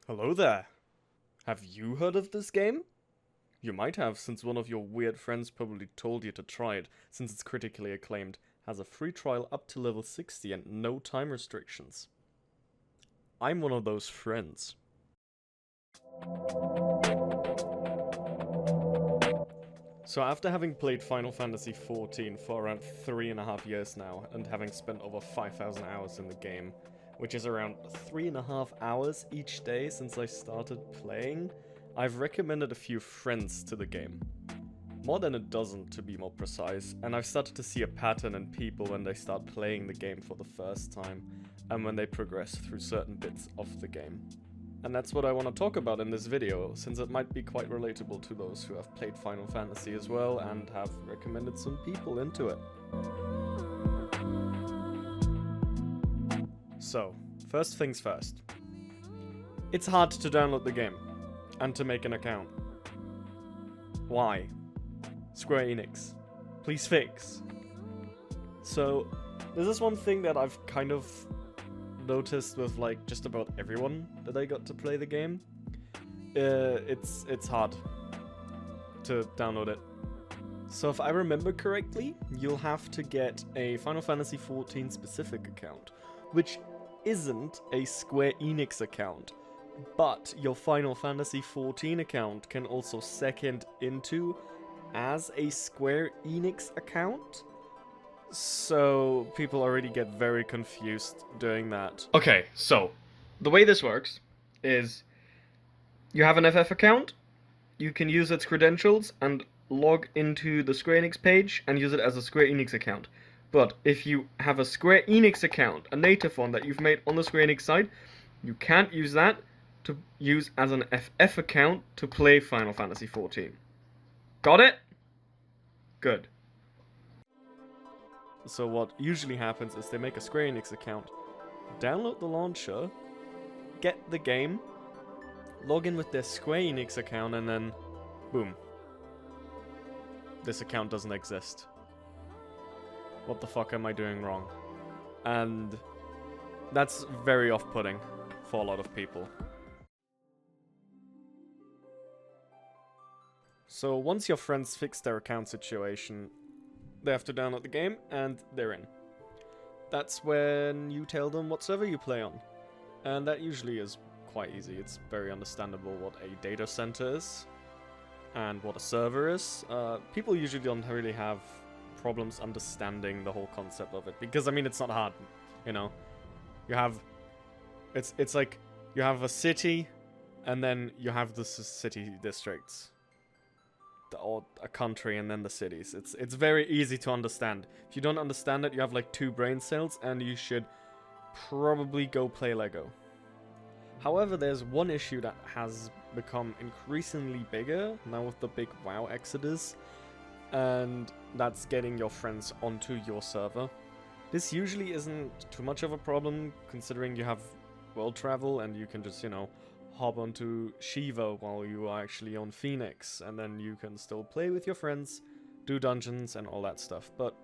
Hello there. Have you heard of this game? You might have, since one of your weird friends probably told you to try it, since it's critically acclaimed, has a free trial up to level 60 and no time restrictions. I'm one of those friends. So after having played Final Fantasy XIV for around 3.5 years now, and having spent over 5,000 hours in the game, which is around 3.5 hours each day since I started playing, I've recommended a few friends to the game. More than a dozen to be more precise, and I've started to see a pattern in people when they start playing the game for the first time, and when they progress through certain bits of the game. And that's what I want to talk about in this video, since it might be quite relatable to those who have played Final Fantasy as well, and have recommended some people into it. So, first things first. It's hard to download the game, and to make an account. Why? Square Enix. Please fix. So, this is one thing that I've kind of noticed with like just about everyone that I got to play the game. It's hard to download it. So if I remember correctly, you'll have to get a Final Fantasy XIV specific account, which isn't a Square Enix account, but your Final Fantasy XIV account can also second into as a Square Enix account. So people already get very confused doing that. Okay, so the way this works is you have an FF account, you can use its credentials and log into the Square Enix page and use it as a Square Enix account. But if you have a Square Enix account, a native one that you've made on the Square Enix side, you can't use that to use as an FF account to play Final Fantasy XIV. Got it? Good. So what usually happens is they make a Square Enix account, download the launcher, get the game, log in with their Square Enix account, and then boom. This account doesn't exist. What the fuck am I doing wrong? And that's very off-putting for a lot of people. So once your friends fix their account situation, they have to download the game, and they're in. That's when you tell them what server you play on. And that usually is quite easy. It's very understandable what a data center is, and what a server is. People usually don't really have problems understanding the whole concept of it, because, I mean, it's not hard, you know? You have... It's like, you have a city, and then you have the city districts. Or a country and then the cities. It's very easy to understand. If you don't understand it, you have like 2 brain cells and you should probably go play Lego. However, there's one issue that has become increasingly bigger now with the big WoW exodus, and that's getting your friends onto your server. This usually isn't too much of a problem, considering you have world travel and you can just, you know, hop onto Shiva while you are actually on Phoenix, and then you can still play with your friends, do dungeons and all that stuff. But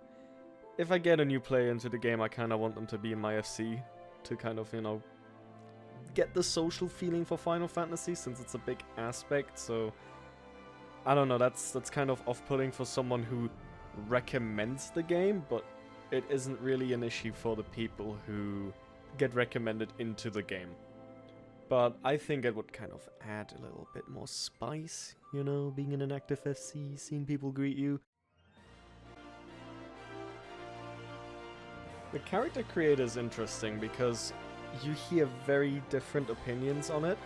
if I get a new player into the game, I kind of want them to be in my FC to kind of, you know, get the social feeling for Final Fantasy, since it's a big aspect. So I don't know, that's kind of off-putting for someone who recommends the game, but it isn't really an issue for the people who get recommended into the game. But I think it would kind of add a little bit more spice, you know, being in an active FC, seeing people greet you. The character creator is interesting because you hear very different opinions on it.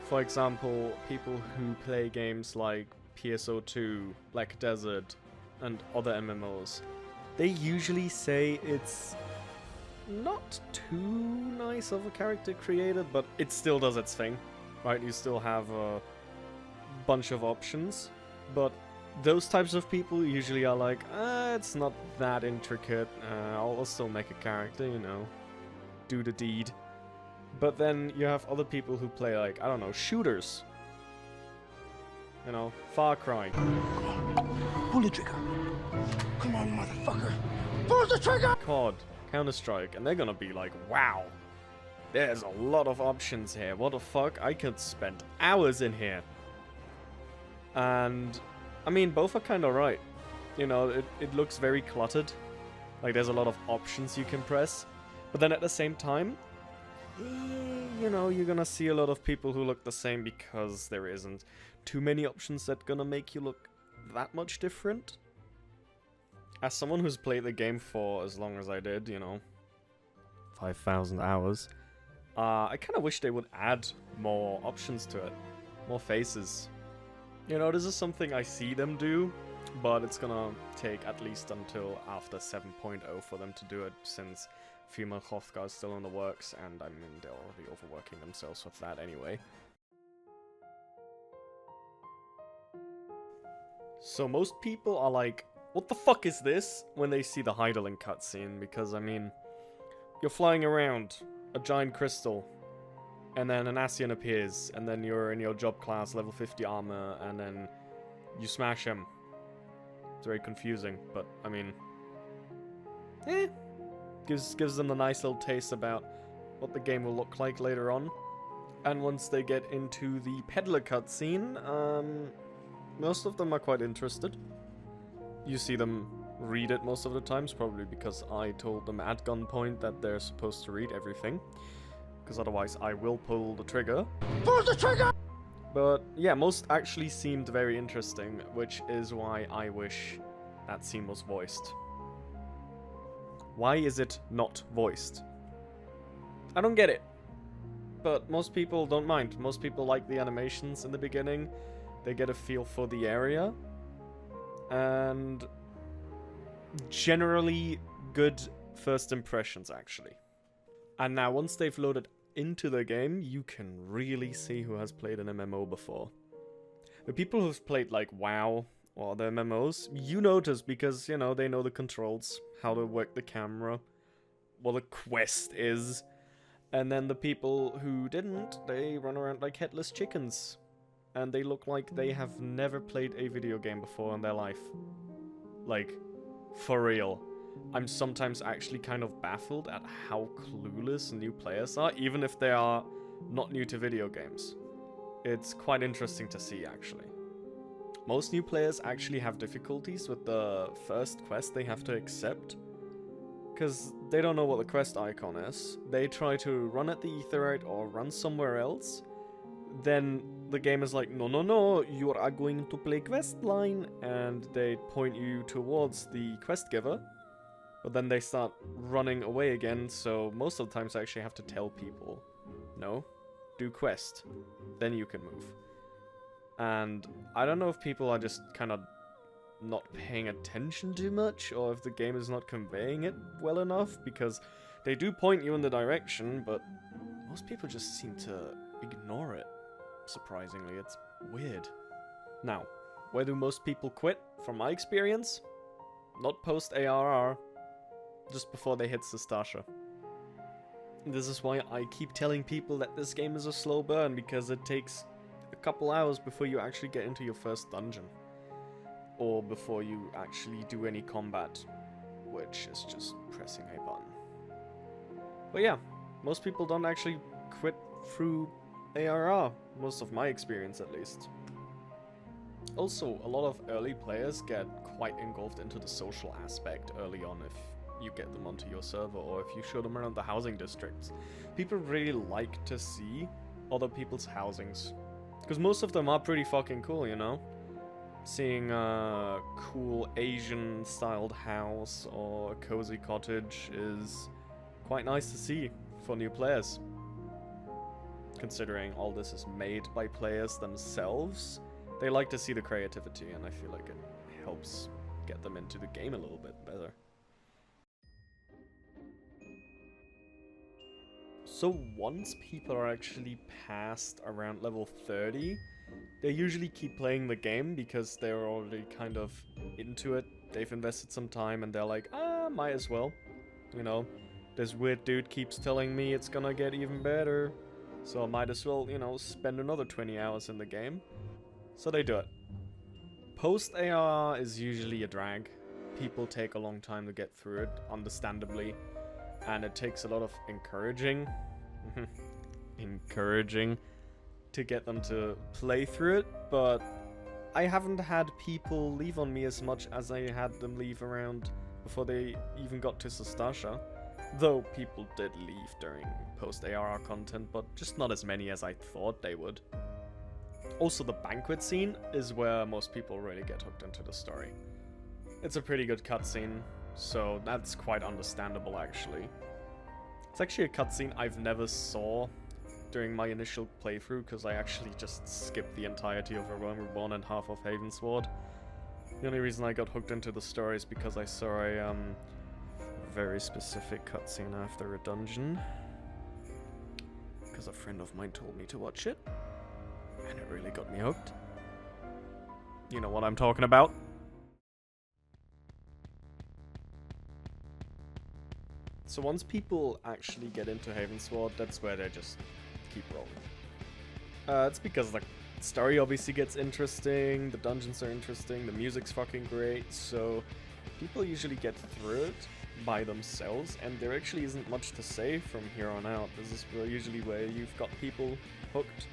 For example, people who play games like PSO2, Black Desert, and other MMOs, they usually say it's not too nice of a character creator, but it still does its thing, right? You still have a bunch of options, but those types of people usually are like, it's not that intricate, I'll still make a character, you know, do the deed. But then you have other people who play, like, I don't know, shooters, you know, Far Cry. Pull the trigger. Come on, motherfucker. Pull the trigger! COD, Counter-Strike, and they're gonna be like, wow, There's a lot of options here. What the fuck? I could spend hours in here. And, I mean, both are kind of right. You know, it looks very cluttered. Like, there's a lot of options you can press. But then at the same time, you know, you're gonna see a lot of people who look the same because there isn't too many options that gonna make you look that much different. As someone who's played the game for as long as I did, you know, 5,000 hours, I kind of wish they would add more options to it. More faces. You know, this is something I see them do, but it's gonna take at least until after 7.0 for them to do it, since female Hrothgar is still in the works, and I mean, they're already overworking themselves with that anyway. So most people are like, what the fuck is this? When they see the Heidelin cutscene, because I mean, you're flying around a giant crystal, and then an Ascian appears, and then you're in your job class, level 50 armor, and then you smash him. It's very confusing, but I mean, gives them a nice little taste about what the game will look like later on. And once they get into the peddler cutscene, most of them are quite interested. You see them read it most of the times, probably because I told them at gunpoint that they're supposed to read everything. Because otherwise I will pull the trigger. Pull the trigger! But yeah, most actually seemed very interesting, which is why I wish that scene was voiced. Why is it not voiced? I don't get it. But most people don't mind. Most people like the animations in the beginning. They get a feel for the area. And generally good first impressions, actually. And now once they've loaded into the game, you can really see who has played an MMO before. The people who've played like WoW or other MMOs, you notice because, you know, they know the controls, how to work the camera, what a quest is. And then the people who didn't, they run around like headless chickens. And they look like they have never played a video game before in their life. Like, for real. I'm sometimes actually kind of baffled at how clueless new players are, even if they are not new to video games. It's quite interesting to see, actually. Most new players actually have difficulties with the first quest they have to accept, because they don't know what the quest icon is. They try to run at the Aetheryte or run somewhere else. Then the game is like, no, no, no, you are going to play quest line, and they point you towards the quest giver. But then they start running away again, so most of the times I actually have to tell people, no, do quest, then you can move. And I don't know if people are just kind of not paying attention too much, or if the game is not conveying it well enough, because they do point you in the direction, but most people just seem to ignore it. Surprisingly, it's weird. Now, where do most people quit, from my experience? Not post ARR, just before they hit Sestasha. This is why I keep telling people that this game is a slow burn, because it takes a couple hours before you actually get into your first dungeon. Or before you actually do any combat, which is just pressing a button. But yeah, most people don't actually quit through ARR, most of my experience at least. Also, a lot of early players get quite engulfed into the social aspect early on if you get them onto your server, or if you show them around the housing districts. People really like to see other people's housings, because most of them are pretty fucking cool, you know? Seeing a cool Asian-styled house or a cozy cottage is quite nice to see for new players. Considering all this is made by players themselves, they like to see the creativity, and I feel like it helps get them into the game a little bit better. So once people are actually past around level 30, they usually keep playing the game because they're already kind of into it. They've invested some time and they're like, might as well. You know, this weird dude keeps telling me it's gonna get even better, so I might as well, you know, spend another 20 hours in the game. So they do it. Post AR is usually a drag. People take a long time to get through it, understandably. And it takes a lot of encouraging. encouraging to get them to play through it, but I haven't had people leave on me as much as I had them leave around before they even got to Sastasha. Though people did leave during post-ARR content, but just not as many as I thought they would. Also, the banquet scene is where most people really get hooked into the story. It's a pretty good cutscene, so that's quite understandable actually. It's actually a cutscene I've never saw during my initial playthrough, because I actually just skipped the entirety of A Realm Reborn and half of Havensward. The only reason I got hooked into the story is because I saw a very specific cutscene after a dungeon. Because a friend of mine told me to watch it, and it really got me hooked. You know what I'm talking about. So once people actually get into Havensward, that's where they just keep rolling. It's because the story obviously gets interesting, the dungeons are interesting, the music's fucking great, so people usually get through it by themselves, and there actually isn't much to say from here on out. This is usually where you've got people hooked.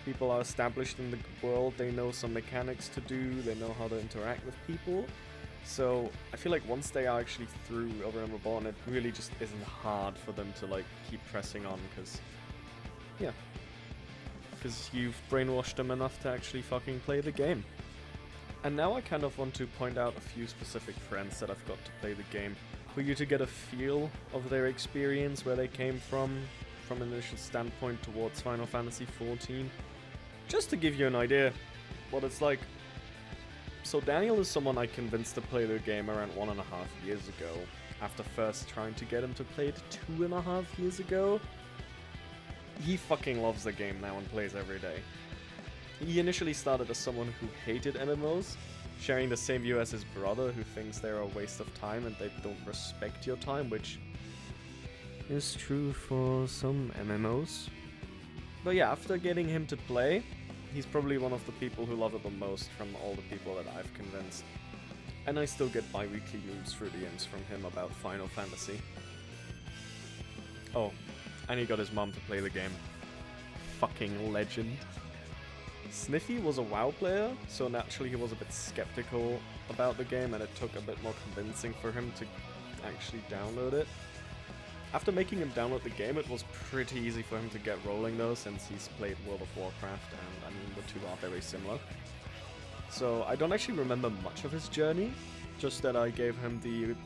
People are established in the world, they know some mechanics to do, they know how to interact with people. So I feel like once they are actually through A Realm Reborn, it really just isn't hard for them to like keep pressing on, because yeah, because you've brainwashed them enough to actually fucking play the game. And now I kind of want to point out a few specific friends that I've got to play the game, for you to get a feel of their experience, where they came from an initial standpoint towards Final Fantasy XIV, just to give you an idea what it's like. So Daniel is someone I convinced to play the game around 1.5 years ago, after first trying to get him to play it 2.5 years ago. He fucking loves the game now and plays every day. He initially started as someone who hated MMOs, sharing the same view as his brother, who thinks they're a waste of time and they don't respect your time, which is true for some MMOs. But yeah, after getting him to play, he's probably one of the people who love it the most from all the people that I've convinced. And I still get bi-weekly memes through DMs from him about Final Fantasy. Oh, and he got his mom to play the game. Fucking legend. Sniffy was a WoW player, so naturally he was a bit skeptical about the game, and it took a bit more convincing for him to actually download it. After making him download the game, it was pretty easy for him to get rolling though, since he's played World of Warcraft, and I mean, the two are very similar. So I don't actually remember much of his journey, just that I gave him the,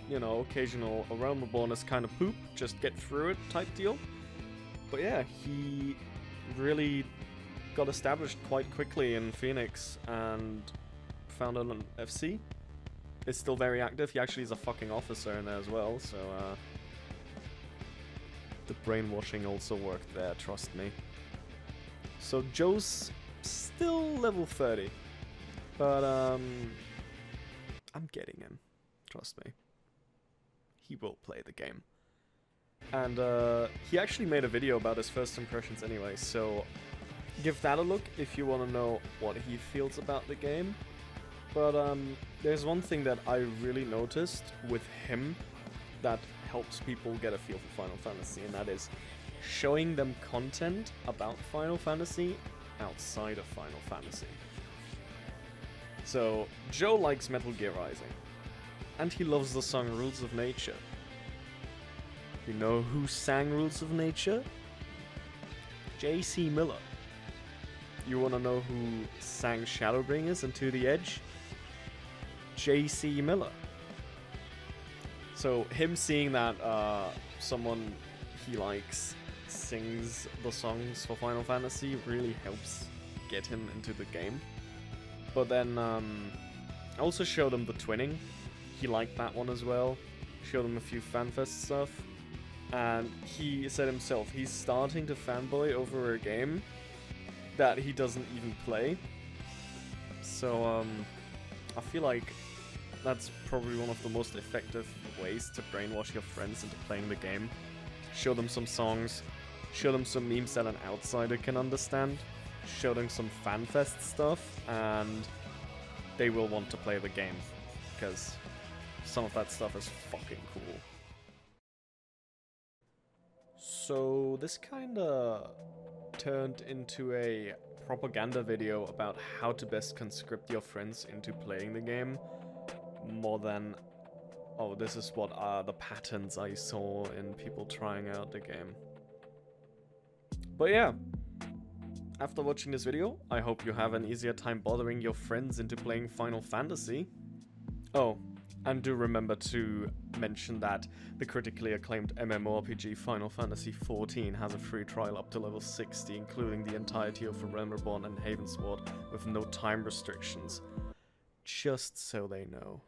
you know, occasional A Realm Reborn is kind of poop, just get through it type deal. But yeah, he really got established quite quickly in Phoenix and found an FC. Is still very active. He actually is a fucking officer in there as well, so the brainwashing also worked there, trust me. So Joe's still level 30, but I'm getting him, trust me. He will play the game. And he actually made a video about his first impressions anyway, so give that a look if you want to know what he feels about the game. But there's one thing that I really noticed with him that helps people get a feel for Final Fantasy, and that is showing them content about Final Fantasy outside of Final Fantasy. So, Joe likes Metal Gear Rising, and he loves the song Rules of Nature. You know who sang Rules of Nature? J.C. Miller. You wanna know who sang Shadowbringers and To the Edge? J.C. Miller. So him seeing that someone he likes sings the songs for Final Fantasy really helps get him into the game. But then I also showed him the twinning. He liked that one as well. Showed him a few FanFest stuff. And he said himself he's starting to fanboy over a game that he doesn't even play. So I feel like that's probably one of the most effective ways to brainwash your friends into playing the game. Show them some songs, show them some memes that an outsider can understand, show them some FanFest stuff, and they will want to play the game, because some of that stuff is fucking cool. So this kinda turned into a propaganda video about how to best conscript your friends into playing the game, more than, oh, this is what are the patterns I saw in people trying out the game. But yeah, after watching this video, I hope you have an easier time bothering your friends into playing Final Fantasy. Oh, and do remember to mention that the critically acclaimed MMORPG Final Fantasy XIV has a free trial up to level 60, including the entirety of Realm Reborn and Havensward with no time restrictions. Just so they know.